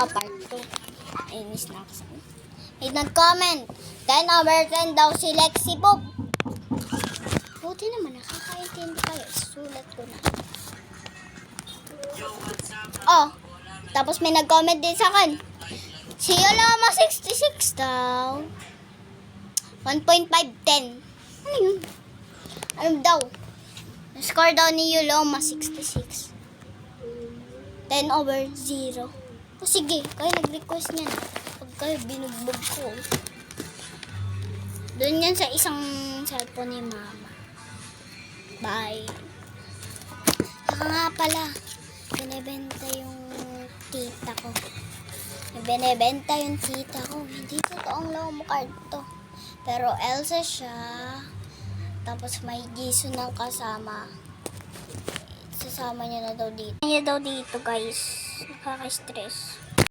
part 2. Ay, miss na ako. May nag-comment. 10/10 daw si Lexi Bob. Buti naman, nakakaintindi kayo. Sulat ko na. Oh, tapos may nag-comment din sa akin. Si Yoloma 66 daw. 1.510. Ano yun? Ano daw? Score daw ni Yoloma 66. 10/0. O sige, kayo nag-request niyan. Pag kayo binugbog ko. Doon yan sa isang cellphone ni Mama. Bye. Saka nga pala, binibenta yung tita ko. Binibenta yung tita ko. Hindi totoong Lomo card to. Pero Elsa siya. Tapos may Jisoo ng kasama. Sasama niya na daw dito. Niya daw dito guys. Nakaka-stress.